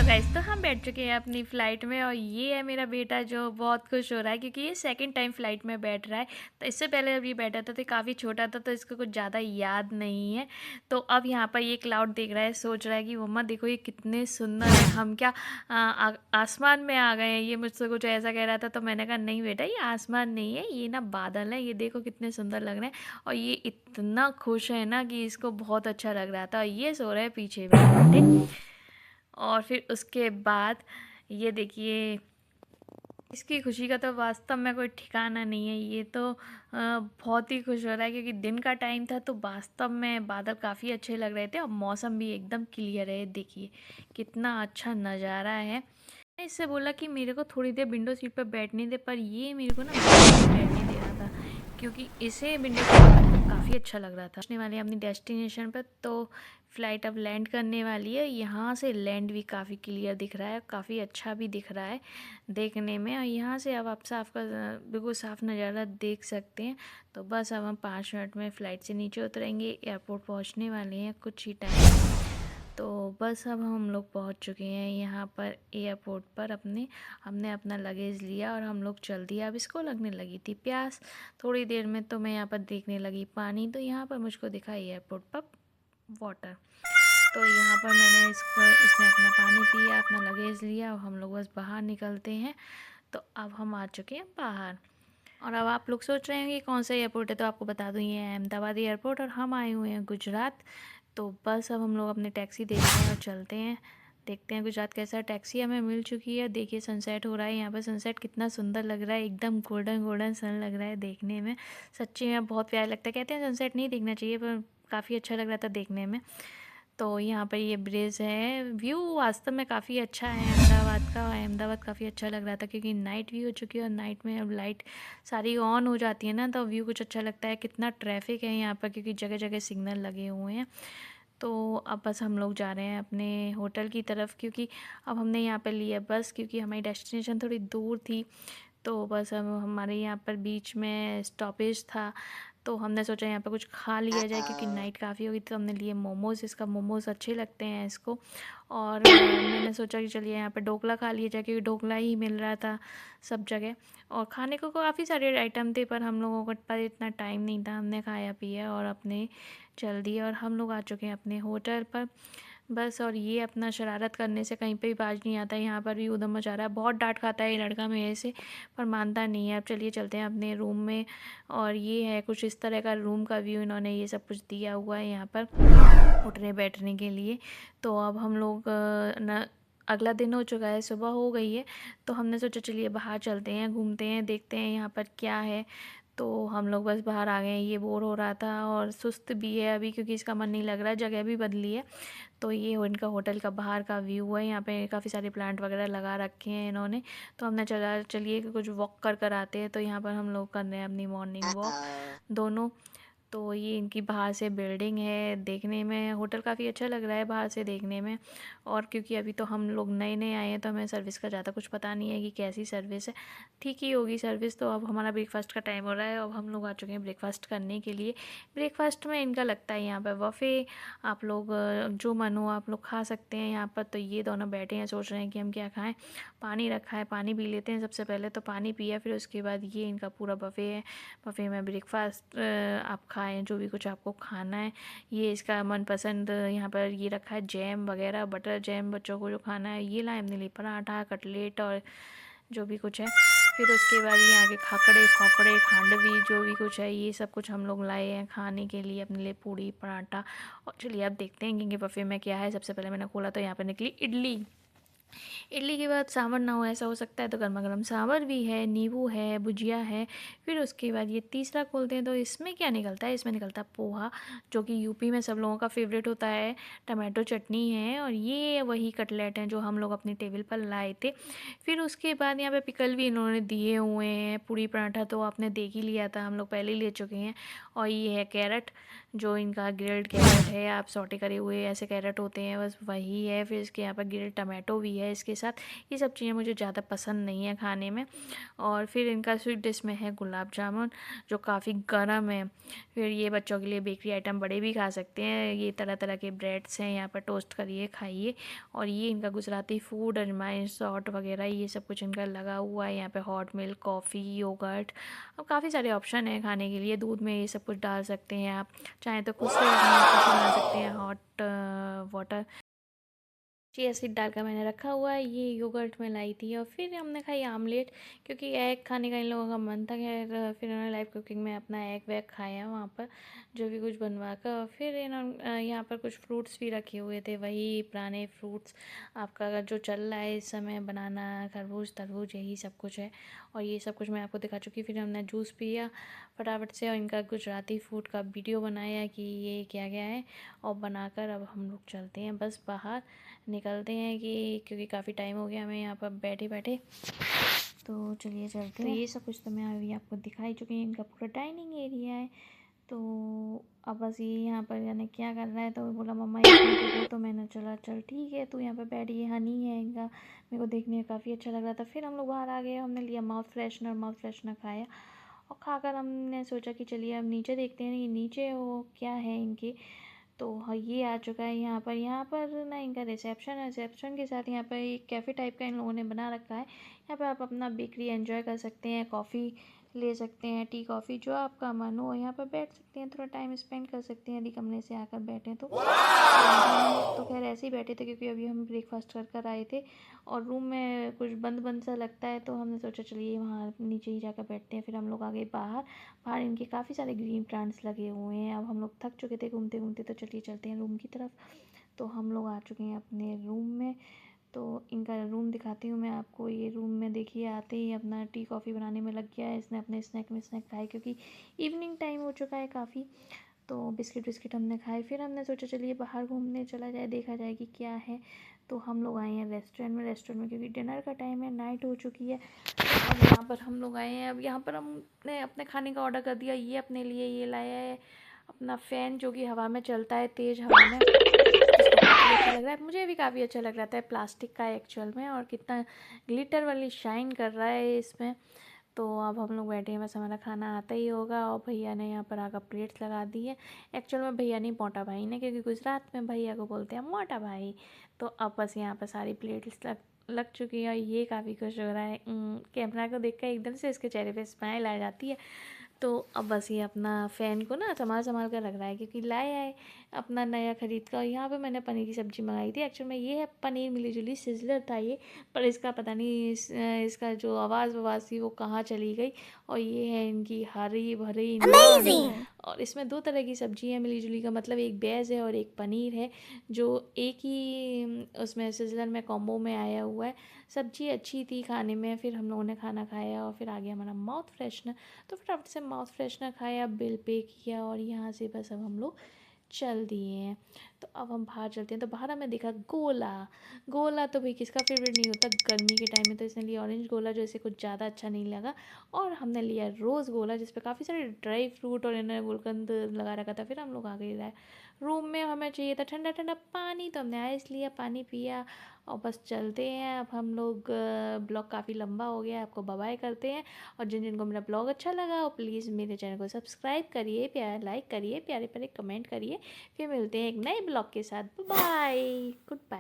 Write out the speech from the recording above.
Guys, तो हम बैठ चुके हैं अपनी फ़्लाइट में और ये है मेरा बेटा जो बहुत खुश हो रहा है क्योंकि ये सेकंड टाइम फ़्लाइट में बैठ रहा है। तो इससे पहले जब ये बैठा था तो काफ़ी छोटा था तो इसको कुछ ज़्यादा याद नहीं है। तो अब यहाँ पर ये क्लाउड देख रहा है, सोच रहा है कि मम्मा देखो ये कितने सुंदर है, हम क्या आसमान में आ गए हैं। ये मुझसे कुछ ऐसा कह रहा था तो मैंने कहा नहीं बेटा, ये आसमान नहीं है, ये ना बादल है, ये देखो कितने सुंदर लग रहे हैं। और ये इतना खुश है ना कि इसको बहुत अच्छा लग रहा था और ये सो रहा है पीछे में बैठे। और फिर उसके बाद ये देखिए, इसकी खुशी का तो वास्तव में कोई ठिकाना नहीं है। ये तो बहुत ही खुश हो रहा है क्योंकि दिन का टाइम था तो वास्तव में बादल काफ़ी अच्छे लग रहे थे और मौसम भी एकदम क्लियर है। देखिए कितना अच्छा नज़ारा है। मैं इससे बोला कि मेरे को थोड़ी देर विंडो सीट पर बैठने दे, पर ये मेरे को ना बैठने दे रहा था क्योंकि इसे विंडो सीट पर काफ़ी अच्छा लग रहा था। पहुंचने वाले हैं अपनी डेस्टिनेशन पर, तो फ़्लाइट अब लैंड करने वाली है। यहाँ से लैंड भी काफ़ी क्लियर दिख रहा है, काफ़ी अच्छा भी दिख रहा है देखने में। और यहाँ से अब आप साफ का बिल्कुल साफ नज़ारा देख सकते हैं। तो बस अब हम 5 मिनट में फ़्लाइट से नीचे उतरेंगे, एयरपोर्ट पहुँचने वाले हैं कुछ ही टाइम। तो बस अब हम लोग पहुंच चुके हैं यहाँ पर एयरपोर्ट पर। हमने अपना लगेज लिया और हम लोग चल दिया। अब इसको लगने लगी थी प्यास, थोड़ी देर में तो मैं यहाँ पर देखने लगी पानी। तो यहाँ पर मुझको दिखा एयरपोर्ट पर वाटर। तो यहाँ पर इसने अपना पानी पिया, अपना लगेज लिया और हम लोग बस बाहर निकलते हैं। तो अब हम आ चुके हैं बाहर। और अब आप लोग सोच रहे हैं कि कौन सा एयरपोर्ट है, तो आपको बता दूँ ये है अहमदाबाद एयरपोर्ट और हम आए हुए हैं गुजरात। तो बस अब हम लोग अपनी टैक्सी देखते हैं और चलते हैं, देखते हैं गुजरात कैसा। टैक्सी हमें मिल चुकी है। देखिए सनसेट हो रहा है यहाँ पर, सनसेट कितना सुंदर लग रहा है, एकदम गोल्डन गोल्डन सन लग रहा है देखने में। सच्ची में बहुत प्यारा लगता है। कहते हैं सनसेट नहीं देखना चाहिए पर काफ़ी अच्छा लग रहा था देखने में। तो यहाँ पर ये ब्रिज है। व्यू वास्तव में काफ़ी अच्छा है अहमदाबाद का। अहमदाबाद काफ़ी अच्छा लग रहा था क्योंकि नाइट व्यू हो चुकी है और नाइट में अब लाइट सारी ऑन हो जाती है ना, तो व्यू कुछ अच्छा लगता है। कितना ट्रैफिक है यहाँ पर क्योंकि जगह जगह सिग्नल लगे हुए हैं। तो अब बस हम लोग जा रहे हैं अपने होटल की तरफ क्योंकि अब हमने यहाँ पर लिया बस, क्योंकि हमारी डेस्टिनेशन थोड़ी दूर थी। तो बस अब हमारे यहाँ पर बीच में स्टॉपेज था, तो हमने सोचा यहाँ पर कुछ खा लिया जाए क्योंकि नाइट काफ़ी हो गई। तो हमने लिए मोमोज़, इसका मोमोज़ अच्छे लगते हैं इसको। और मैंने सोचा कि चलिए यहाँ पर ढोकला खा लिया जाए क्योंकि ढोकला ही मिल रहा था सब जगह। और खाने को काफ़ी सारे आइटम थे पर हम लोगों के पास इतना टाइम नहीं था। हमने खाया पिया और अपने चल दिया और हम लोग आ चुके हैं अपने होटल पर बस। और ये अपना शरारत करने से कहीं पे भी बाज नहीं आता है। यहाँ पर भी उधम मचा रहा है, बहुत डांट खाता है ये लड़का मेरे से पर मानता नहीं है। अब चलिए चलते हैं अपने रूम में। और ये है कुछ इस तरह का रूम का व्यू, इन्होंने ये सब कुछ दिया हुआ है यहाँ पर उठने बैठने के लिए। तो अब हम लोग न अगला दिन हो चुका है, सुबह हो गई है। तो हमने सोचा चलिए बाहर चलते हैं, घूमते हैं, देखते हैं यहाँ पर क्या है। तो हम लोग बस बाहर आ गए हैं। ये बोर हो रहा था और सुस्त भी है अभी क्योंकि इसका मन नहीं लग रहा है, जगह भी बदली है। तो ये इनका होटल का बाहर का व्यू है। यहाँ पे काफ़ी सारे प्लांट वगैरह लगा रखे हैं इन्होंने। तो हमने चला चलिए कुछ वॉक कर कर आते हैं। तो यहाँ पर हम लोग कर रहे हैं अपनी मॉर्निंग वॉक दोनों। तो ये इनकी बाहर से बिल्डिंग है, देखने में होटल काफ़ी अच्छा लग रहा है बाहर से देखने में। और क्योंकि अभी तो हम लोग नए नए आए हैं तो हमें सर्विस का ज़्यादा कुछ पता नहीं है कि कैसी सर्विस है। ठीक ही होगी सर्विस। तो अब हमारा ब्रेकफास्ट का टाइम हो रहा है, अब हम लोग आ चुके हैं ब्रेकफास्ट करने के लिए। ब्रेकफास्ट में इनका लगता है यहाँ पर बफ़े। आप लोग जो मन हो आप लोग खा सकते हैं यहाँ पर। तो ये दोनों बैठे हैं, सोच रहे हैं कि हम क्या खाएं। पानी रखा है, पानी पी लेते हैं सबसे पहले। तो पानी पिया, फिर उसके बाद ये इनका पूरा बफ़े है। बफ़े में ब्रेकफास्ट आप खाएं जो भी कुछ आपको खाना है। ये इसका मनपसंद यहाँ पर ये रखा है जैम वगैरह, बटर जैम बच्चों को जो खाना है ये लाए हमने लिए, पराठा कटलेट और जो भी कुछ है। फिर उसके बाद ये आगे खाकड़े फाफड़े खांडवी जो भी कुछ है ये सब कुछ हम लोग लाए हैं खाने के लिए अपने लिए, पूड़ी पराठा। और चलिए अब देखते हैं कि बफ़े में क्या है। सबसे पहले मैंने खोला तो यहाँ पर निकली इडली। इडली के बाद सांभर ना हो ऐसा हो सकता है, तो गर्मा गर्म सांभर भी है, नींबू है, भुजिया है। फिर उसके बाद ये तीसरा खोलते हैं तो इसमें क्या निकलता है, इसमें निकलता है पोहा, जो कि यूपी में सब लोगों का फेवरेट होता है। टमाटो चटनी है और ये वही कटलेट हैं जो हम लोग अपनी टेबल पर लाए थे। फिर उसके बाद यहाँ पे पिकल भी इन्होंने दिए हुए हैं। पूड़ी पराठा तो आपने देख ही लिया था, हम लोग पहले ही ले चुके हैं। और ये है कैरेट जो इनका ग्रिल्ड कैरेट है, आप सॉटे करे हुए ऐसे कैरेट होते हैं, बस वही है। फिर इसके यहाँ पर ग्रिल्ड टमाटो भी है इसके साथ। ये सब चीज़ें मुझे ज़्यादा पसंद नहीं है खाने में। और फिर इनका स्वीट डिश में है गुलाब जामुन, जो काफ़ी गर्म है। फिर ये बच्चों के लिए बेकरी आइटम बड़े भी खा सकते हैं। ये तरह तरह के ब्रेड्स हैं, यहाँ पर टोस्ट करिए खाइए। और ये इनका गुजराती फूड, अजवाइन सॉल्ट वगैरह ये सब कुछ इनका लगा हुआ है। यहाँ पे हॉट मिल्क, कॉफ़ी, योगर्ट, अब काफ़ी सारे ऑप्शन हैं खाने के लिए। दूध में ये सब कुछ डाल सकते हैं आप, चाहें तो खुद से अपना कुछ बना सकते हैं। हॉट वाटर, चिया सीड डालकर मैंने रखा हुआ है। ये योगर्ट में लाई थी। और फिर हमने खाई आमलेट, क्योंकि एग खाने का इन लोगों का मन था। खैर फिर उन्होंने लाइव कुकिंग में अपना एग वैग खाया वहाँ पर, जो भी कुछ बनवा कर। और फिर इन्होंने यहाँ पर कुछ फ्रूट्स भी रखे हुए थे, वही पुराने फ्रूट्स आपका अगर जो चल रहा है इस समय, बनाना, खरबूज, तरबूज, यही सब कुछ है। और ये सब कुछ मैं आपको दिखा चुकी। फिर हमने जूस पिया फटाफट से, और इनका गुजराती फूड का वीडियो बनाया कि ये क्या क्या है। और बनाकर अब हम लोग चलते हैं बस बाहर, निकलते हैं कि क्योंकि काफ़ी टाइम हो गया हमें यहाँ पर बैठे बैठे। तो चलिए चलते हैं। तो ये सब कुछ तो मैं अभी आपको दिखाई चुकी हूँ। इनका पूरा डाइनिंग एरिया है। तो अब बस ये यहाँ पर यानी क्या कर रहा है, तो बोला मम्मा ये देखो। तो मैंने चला चल ठीक है तू यहाँ पर बैठ। ये हनी है इनका, मेरे को देखने में काफ़ी अच्छा लग रहा था। फिर हम लोग बाहर आ गए, हमने लिया माउथ फ्रेशनर खाया। और खाकर हमने सोचा कि चलिए अब नीचे देखते हैं कि नीचे वो क्या है इनके। तो हाँ, ये आ चुका है यहाँ पर ना इनका रिसेप्शन है। रिसेप्शन के साथ यहाँ पर एक कैफ़े टाइप का इन लोगों ने बना रखा है। यहाँ पर आप अपना बेकरी एंजॉय कर सकते हैं, कॉफ़ी ले सकते हैं, टी कॉफ़ी जो आपका मन हो। यहाँ पर बैठ सकते हैं, थोड़ा टाइम स्पेंड कर सकते हैं। यदि कमरे से आकर बैठे तो हम तो खैर ऐसे ही बैठे थे, क्योंकि अभी हम ब्रेकफास्ट कर कर आए थे। और रूम में कुछ बंद बंद सा लगता है, तो हमने सोचा चलिए वहाँ नीचे ही जाकर बैठते हैं। फिर हम लोग आ गए बाहर। बाहर इनके काफ़ी सारे ग्रीन प्लांट्स लगे हुए हैं। अब हम लोग थक चुके थे घूमते घूमते, तो चलिए चलते हैं रूम की तरफ। तो हम लोग आ चुके हैं अपने रूम में। तो इनका रूम दिखाती हूँ मैं आपको। ये रूम में देखिए, आते ही अपना टी कॉफ़ी बनाने में लग गया है। इसने अपने स्नैक में स्नैक खाए, क्योंकि इवनिंग टाइम हो चुका है काफ़ी। तो बिस्किट विस्किट हमने खाए। फिर हमने सोचा चलिए बाहर घूमने चला जाए, देखा जाए कि क्या है। तो हम लोग आए हैं रेस्टोरेंट में, क्योंकि डिनर का टाइम है, नाइट हो चुकी है। तो अब यहाँ पर हम लोग आए हैं। अब यहाँ पर हमने अपने खाने का ऑर्डर कर दिया। ये अपने लिए ये लाया है अपना फ़ैन, जो कि हवा में चलता है, तेज़ हवा में। इसको काफ़ी अच्छा लग रहा है, मुझे भी काफ़ी अच्छा लग रहा था। प्लास्टिक का है एक्चुअल में, और कितना ग्लिटर वाली शाइन कर रहा है इसमें। तो अब हम लोग बैठे हैं, बस हमारा खाना आता ही होगा। और भैया ने यहाँ पर आकर प्लेट्स लगा दी है। एक्चुअल में भैया नहीं, मोटा भाई ने, क्योंकि गुजरात में भैया को बोलते हैं मोटा भाई। तो अब बस यहाँ पर सारी प्लेट्स लग चुकी है। और ये काफ़ी खुश हो रहा है। कैमरा को देख कर एकदम से इसके चेहरे पे स्माइल आ जाती है। तो अब बस ये अपना फ़ैन को ना संभाल संभाल कर रख रहा है, क्योंकि लाया है अपना नया ख़रीद का। और यहाँ पे मैंने पनीर की सब्ज़ी मंगाई थी। एक्चुअल में ये है पनीर मिली जुली सिजलर था ये, पर इसका पता नहीं इसका जो आवाज़ ववाज़ थी वो कहाँ चली गई। और ये है इनकी हरी भरी नान। और इसमें दो तरह की सब्ज़ी है मिली जुली, का मतलब एक बेज है और एक पनीर है, जो एक ही उसमें सिजलर में कॉम्बो में आया हुआ है। सब्ज़ी अच्छी थी खाने में। फिर हम लोगों ने खाना खाया, और फिर आ गया हमारा माउथ फ्रेशनर। तो फटाफट से माउथ फ्रेशनर खाया, बिल पे किया, और यहाँ से बस अब हम लोग चल दिए हैं। तो अब हम बाहर चलते हैं। तो बाहर हमें दिखा गोला। गोला तो भाई किसका फेवरेट नहीं होता गर्मी के टाइम में। तो इसने लिया ऑरेंज गोला, जो इसे कुछ ज़्यादा अच्छा नहीं लगा। और हमने लिया रोज़ गोला, जिस पर काफ़ी सारे ड्राई फ्रूट और इन्होंने गुलकंद लगा रखा था। फिर हम लोग आ गए रूम में। हमें चाहिए था ठंडा ठंडा पानी, तो हमने आइस लिया, पानी पिया, और बस चलते हैं। अब हम लोग ब्लॉग काफ़ी लंबा हो गया है, आपको बाय बाय करते हैं। और जिन जिनको मेरा ब्लॉग अच्छा लगा हो, प्लीज़ मेरे चैनल को सब्सक्राइब करिए, प्यारा लाइक करिए, प्यारे प्यारे कमेंट करिए। फिर मिलते हैं एक नए ब्लॉग के साथ। Bye, good bye.